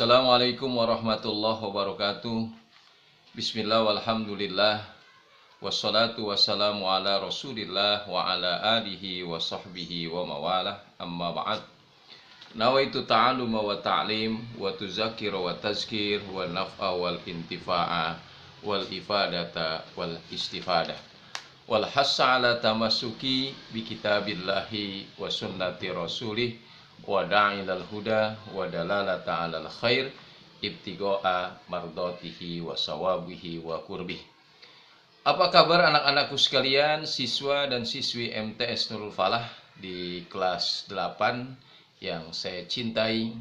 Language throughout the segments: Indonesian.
Assalamualaikum warahmatullahi wabarakatuh. Bismillah walhamdulillah. Wassalatu wassalamu ala rasulillah wa ala alihi wa sahbihi wa mawalah. Amma ba'd. Nawaitu ta'aluma wa ta'lim wa tuzakir wa tazkir wa naf'a wal intifa'a wal ifadata wal istifadah wal hassa ala tamasuki bi kitabillahi wa sunnati rasulih wa da'ilal huda wa dalalata alal khair ibtigo'a mardatihi wa sawabihi wa kurbih. Apa kabar anak-anakku sekalian, siswa dan siswi MTS Nurul Falah di kelas 8 yang saya cintai?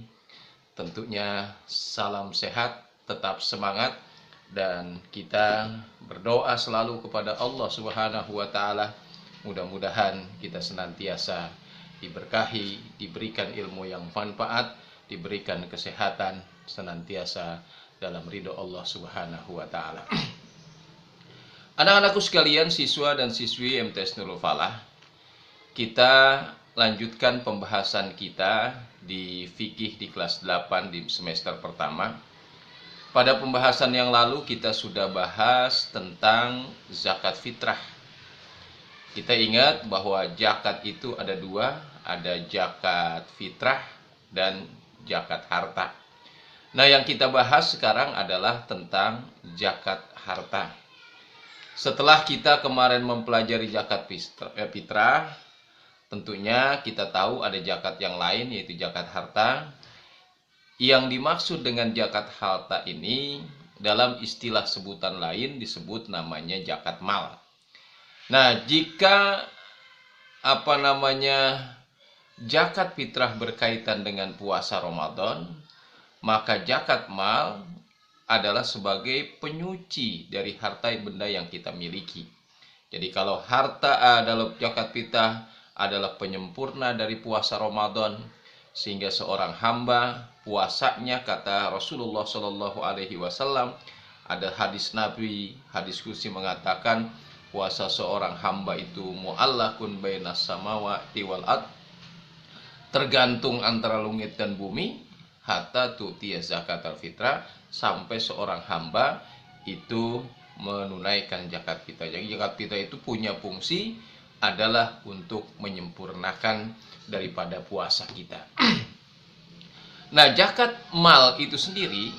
Tentunya salam sehat, tetap semangat, dan kita berdoa selalu kepada Allah Subhanahu wa taala. Mudah-mudahan kita senantiasa diberkahi, diberikan ilmu yang manfaat, diberikan kesehatan, senantiasa dalam ridho Allah Subhanahu wa taala. Anak-anakku sekalian, siswa dan siswi MTS Nurul Falah, kita lanjutkan pembahasan kita di fikih di kelas 8 di semester pertama. Pada pembahasan yang lalu kita sudah bahas tentang zakat fitrah. Kita ingat bahwa zakat itu ada dua, ada zakat fitrah dan zakat harta. Nah, yang kita bahas sekarang adalah tentang zakat harta. Setelah kita kemarin mempelajari zakat fitrah, tentunya kita tahu ada zakat yang lain, yaitu zakat harta. Yang dimaksud dengan zakat harta ini dalam istilah sebutan lain disebut namanya zakat mal. Nah, jika zakat fitrah berkaitan dengan puasa Ramadan, maka zakat mal adalah sebagai penyuci dari harta benda yang kita miliki. Jadi kalau harta adalah zakat fitrah adalah penyempurna dari puasa Ramadan, sehingga seorang hamba puasanya, kata Rasulullah Shallallahu Alaihi Wasallam, ada hadis Nabi, hadis kursi mengatakan puasa seorang hamba itu mu'allakun bainas samawati wal ard, tergantung antara langit dan bumi, hatta tu'tiya zakat al-fitrah, sampai seorang hamba itu menunaikan zakat fitrah. Jadi zakat fitrah itu punya fungsi adalah untuk menyempurnakan daripada puasa kita. Nah, zakat mal itu sendiri,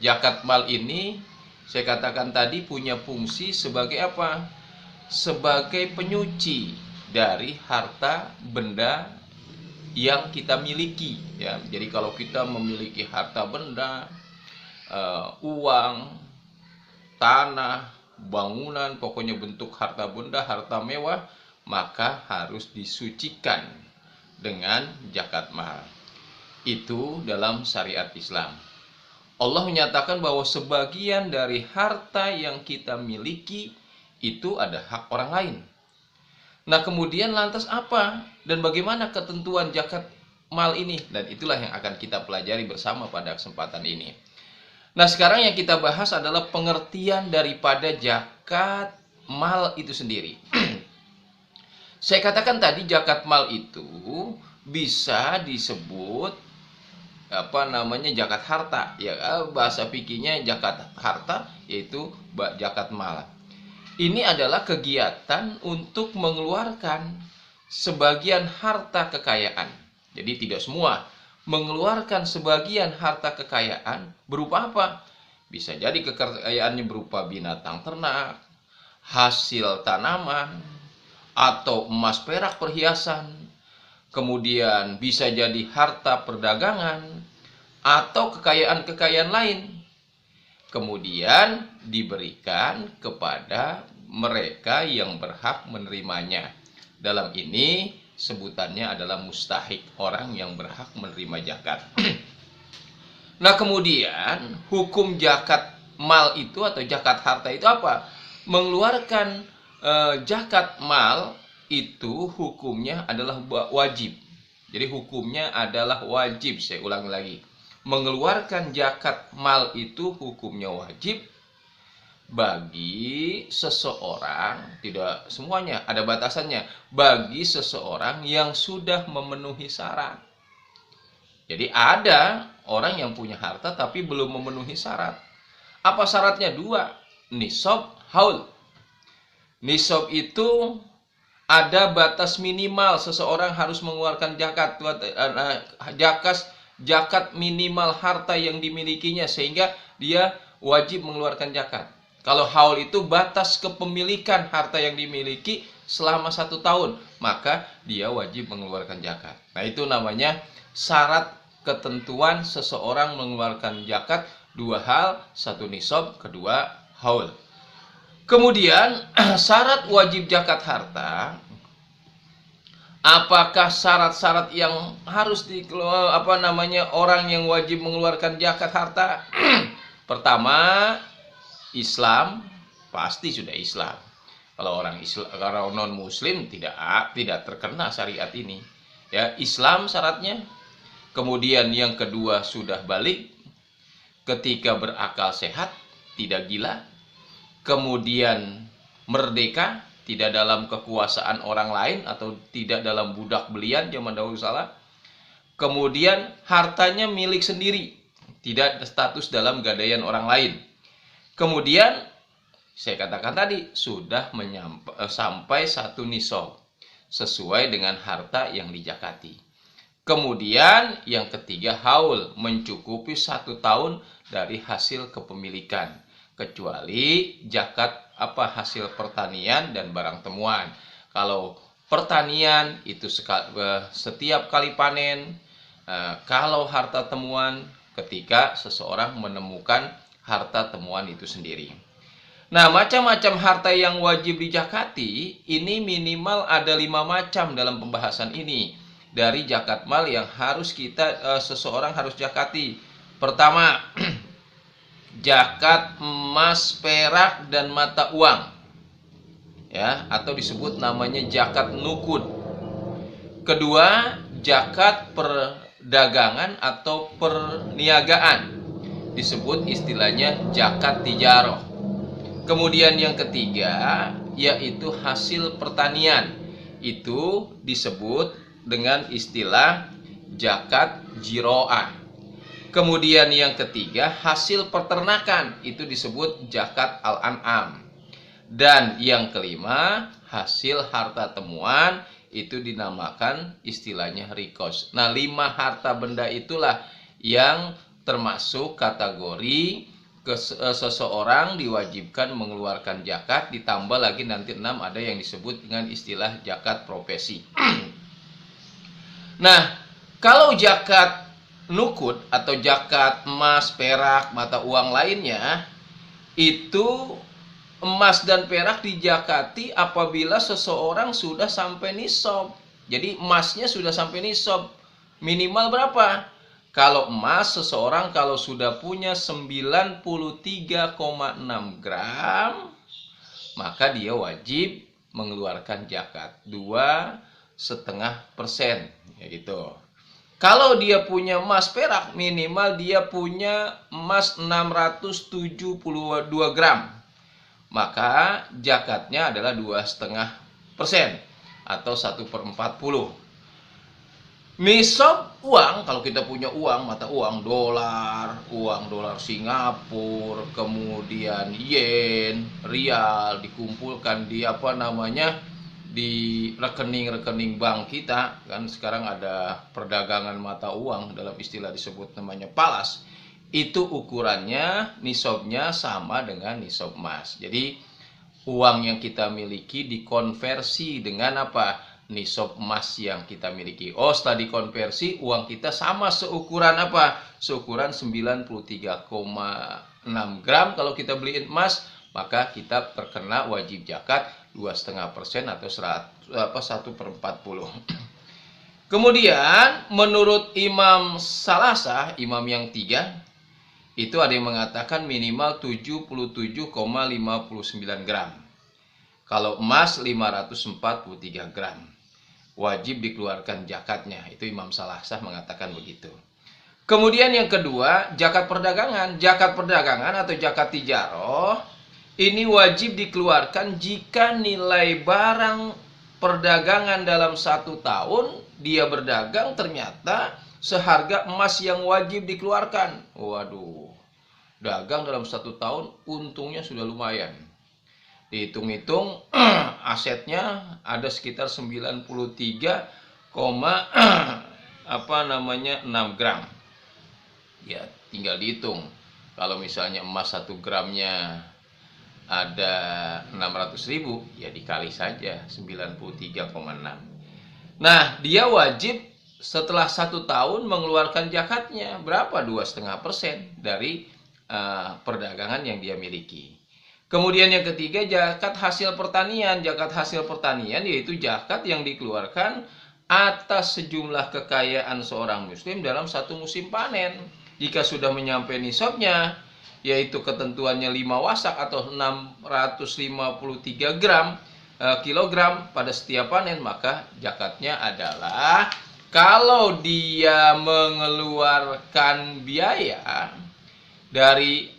zakat mal ini saya katakan tadi punya fungsi sebagai apa? Sebagai penyuci dari harta benda yang kita miliki, ya. Jadi kalau kita memiliki harta benda, uang, tanah, bangunan, pokoknya bentuk harta benda, harta mewah, maka harus disucikan dengan zakat mal. Itu dalam syariat Islam. Allah menyatakan bahwa sebagian dari harta yang kita miliki itu ada hak orang lain. Nah, kemudian lantas apa dan bagaimana ketentuan zakat mal ini? Dan itulah yang akan kita pelajari bersama pada kesempatan ini. Nah, sekarang yang kita bahas adalah pengertian daripada zakat mal itu sendiri. Saya katakan tadi zakat mal itu bisa disebut zakat harta, ya, bahasa fikihnya zakat harta yaitu zakat mal. Ini adalah kegiatan untuk mengeluarkan sebagian harta kekayaan. Jadi tidak semua, mengeluarkan sebagian harta kekayaan berupa apa? Bisa jadi kekayaannya berupa binatang ternak, hasil tanaman, atau emas perak perhiasan. Kemudian bisa jadi harta perdagangan atau kekayaan-kekayaan lain. Kemudian diberikan kepada mereka yang berhak menerimanya. Dalam ini sebutannya adalah mustahik, orang yang berhak menerima zakat. Nah, kemudian hukum zakat mal itu atau zakat harta itu apa? Mengeluarkan zakat mal itu hukumnya adalah wajib. Jadi hukumnya adalah wajib, saya ulangi lagi. Mengeluarkan zakat mal itu hukumnya wajib bagi seseorang, tidak semuanya, ada batasannya, bagi seseorang yang sudah memenuhi syarat. Jadi ada orang yang punya harta tapi belum memenuhi syarat. Apa syaratnya? Dua, nisab, haul. Nisab itu ada batas minimal seseorang harus mengeluarkan zakat, zakat minimal harta yang dimilikinya sehingga dia wajib mengeluarkan zakat. Kalau haul itu batas kepemilikan harta yang dimiliki selama 1 tahun, maka dia wajib mengeluarkan zakat. Nah, itu namanya syarat ketentuan seseorang mengeluarkan zakat. Dua hal, satu nisab, kedua haul. Kemudian syarat wajib zakat harta, apakah syarat-syarat yang harus orang yang wajib mengeluarkan zakat harta? Pertama, Islam, pasti sudah Islam. Kalau orang Islam, kalau non Muslim tidak terkena syariat ini. Ya, Islam syaratnya. Kemudian yang kedua sudah balik, ketika berakal sehat, tidak gila. Kemudian merdeka, tidak dalam kekuasaan orang lain atau tidak dalam budak belian zaman dahulu kala. Kemudian hartanya milik sendiri, tidak status dalam gadaian orang lain. Kemudian saya katakan tadi sudah sampai 1 nisab sesuai dengan harta yang dijakati. Kemudian yang ketiga haul, mencukupi 1 tahun dari hasil kepemilikan, kecuali zakat hasil pertanian dan barang temuan. Kalau pertanian itu setiap kali panen. Kalau harta temuan ketika seseorang menemukan harta temuan itu sendiri. Nah, macam-macam harta yang wajib dizakati ini minimal ada 5 macam dalam pembahasan ini dari zakat mal yang harus seseorang harus zakati. Pertama, zakat emas, perak, dan mata uang, ya, atau disebut namanya zakat nukud. Kedua, zakat perdagangan atau perniagaan, disebut istilahnya zakat tijarah. Kemudian yang ketiga yaitu hasil pertanian, itu disebut dengan istilah zakat jiroah. Kemudian yang ketiga hasil peternakan, itu disebut zakat al-an'am. Dan yang kelima hasil harta temuan, itu dinamakan istilahnya rikos. Nah, 5 harta benda itulah yang termasuk kategori seseorang diwajibkan mengeluarkan zakat, ditambah lagi nanti 6 ada yang disebut dengan istilah zakat profesi. Nah, kalau zakat nukud atau zakat emas, perak, mata uang lainnya, itu emas dan perak dizakati apabila seseorang sudah sampai nisab. Jadi emasnya sudah sampai nisab. Minimal berapa? Kalau emas, seseorang kalau sudah punya 93,6 gram, maka dia wajib mengeluarkan zakat 2,5%, ya gitu. Kalau dia punya emas perak, minimal dia punya emas 672 gram, maka zakatnya adalah 2,5% atau 1/40. Nisab uang, kalau kita punya uang, mata uang dolar Singapura, kemudian yen, rial, dikumpulkan di di rekening-rekening bank kita, kan sekarang ada perdagangan mata uang, dalam istilah disebut namanya palas. Itu ukurannya, nisabnya sama dengan nisab emas. Jadi uang yang kita miliki dikonversi dengan apa? Nisab emas yang kita miliki. Setelah dikonversi, uang kita sama seukuran apa? Seukuran 93,6 gram. Kalau kita beliin emas, maka kita terkena wajib zakat 2,5% atau 1/40. Kemudian menurut Imam Salasah, imam yang 3, itu ada yang mengatakan minimal 77,59 gram. Kalau emas 543 gram. Wajib dikeluarkan zakatnya. Itu Imam Salasah mengatakan begitu. Kemudian yang kedua, zakat perdagangan. Zakat perdagangan atau zakat tijarah ini wajib dikeluarkan jika nilai barang perdagangan dalam 1 tahun dia berdagang ternyata seharga emas yang wajib dikeluarkan. Waduh, dagang dalam 1 tahun untungnya sudah lumayan. Dihitung-hitung asetnya ada sekitar 93, apa namanya 6 gram. Ya, tinggal dihitung. Kalau misalnya emas 1 gramnya ada 600.000, ya dikali saja 93,6. Nah, dia wajib setelah 1 tahun mengeluarkan zakatnya. Berapa? 2,5% dari perdagangan yang dia miliki. Kemudian yang ketiga, zakat hasil pertanian. Zakat hasil pertanian yaitu zakat yang dikeluarkan atas sejumlah kekayaan seorang muslim dalam satu musim panen. Jika sudah menyampai nisabnya, yaitu ketentuannya 5 wasak atau 653 kilogram pada setiap panen, maka zakatnya adalah kalau dia mengeluarkan biaya dari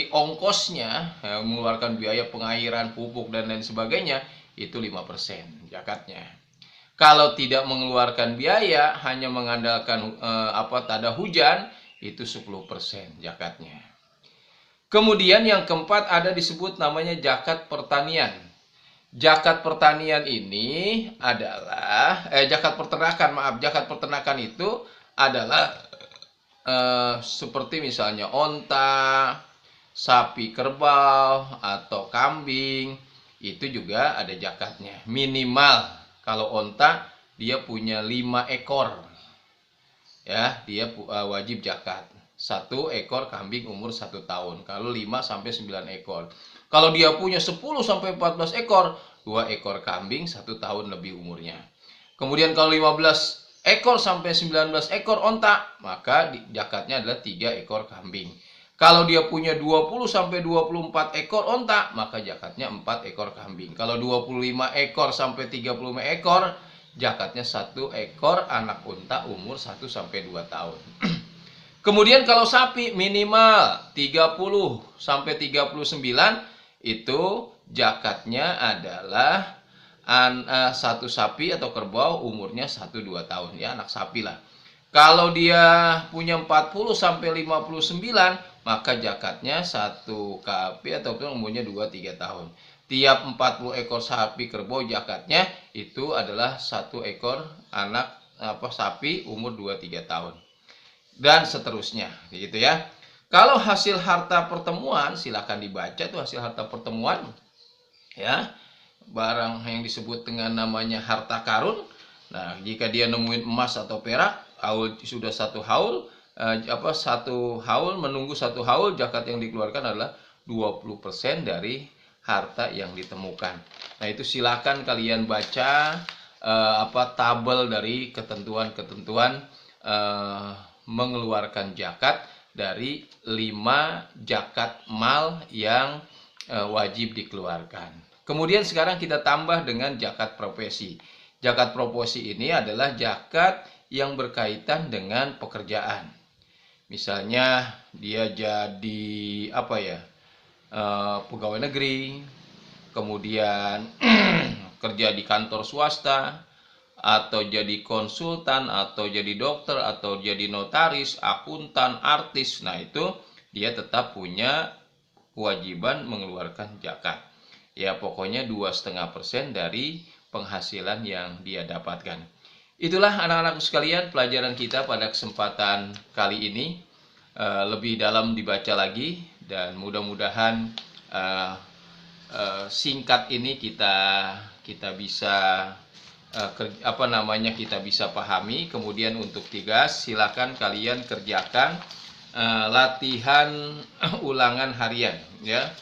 ongkosnya, mengeluarkan biaya pengairan, pupuk dan lain sebagainya, itu 5% zakatnya. Kalau tidak mengeluarkan biaya, hanya mengandalkan tada hujan, itu 10% zakatnya. Kemudian yang keempat ada disebut namanya zakat pertanian. Zakat pertanian ini adalah zakat peternakan itu adalah seperti misalnya onta, sapi kerbau atau kambing, itu juga ada zakatnya. Minimal kalau onta dia punya 5 ekor. Ya, dia wajib zakat. 1 ekor kambing umur 1 tahun. Kalau 5 sampai 9 ekor. Kalau dia punya 10 sampai 14 ekor, 2 ekor kambing 1 tahun lebih umurnya. Kemudian kalau 15 ekor sampai 19 ekor onta, maka zakatnya adalah 3 ekor kambing. Kalau dia punya 20 sampai 24 ekor onta, maka zakatnya 4 ekor kambing. Kalau 25 ekor sampai 35 ekor, zakatnya 1 ekor anak unta umur 1 sampai 2 tahun. Kemudian kalau sapi minimal 30 sampai 39, itu zakatnya adalah 1 sapi atau kerbau umurnya 1-2 tahun, ya, anak sapi lah. Kalau dia punya 40 sampai 59, maka zakatnya 1 sapi atau umurnya 2-3 tahun. Tiap 40 ekor sapi kerbau zakatnya itu adalah 1 ekor anak sapi umur 2-3 tahun. Dan seterusnya, gitu ya. Kalau hasil harta pertemuan, silakan dibaca tuh hasil harta pertemuan, ya, barang yang disebut dengan namanya harta karun. Nah, jika dia nemuin emas atau perak, sudah 1 haul, menunggu 1 haul, zakat yang dikeluarkan adalah 20% dari harta yang ditemukan. Nah, itu silakan kalian baca tabel dari ketentuan-ketentuan mengeluarkan zakat dari 5 zakat mal yang wajib dikeluarkan. Kemudian sekarang kita tambah dengan zakat profesi. Zakat profesi ini adalah zakat yang berkaitan dengan pekerjaan. Misalnya dia jadi pegawai negeri, kemudian kerja di kantor swasta, atau jadi konsultan, atau jadi dokter, atau jadi notaris, akuntan, artis. Nah, itu dia tetap punya kewajiban mengeluarkan zakat. Ya, pokoknya 2,5% dari penghasilan yang dia dapatkan. Itulah anak-anakku sekalian pelajaran kita pada kesempatan kali ini. Lebih dalam dibaca lagi, dan mudah-mudahan singkat ini kita bisa kita bisa pahami. Kemudian untuk tugas, silakan kalian kerjakan latihan ulangan harian, ya.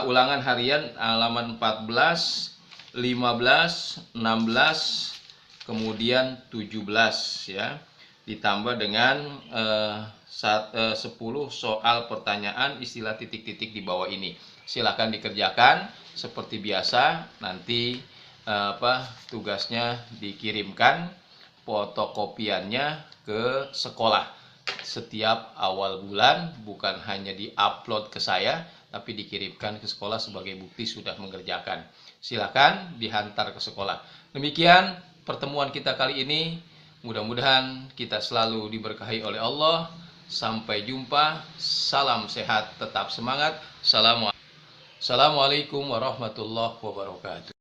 Ulangan harian halaman 14, 15, 16, kemudian 17, ya. Ditambah dengan 10 soal pertanyaan istilah titik-titik di bawah ini. Silakan dikerjakan seperti biasa. Nanti tugasnya dikirimkan fotokopiannya ke sekolah setiap awal bulan, bukan hanya diupload ke saya, tapi dikirimkan ke sekolah sebagai bukti sudah mengerjakan. Silakan dihantar ke sekolah. Demikian pertemuan kita kali ini. Mudah-mudahan kita selalu diberkahi oleh Allah. Sampai jumpa. Salam sehat, tetap semangat. Assalamualaikum warahmatullahi wabarakatuh.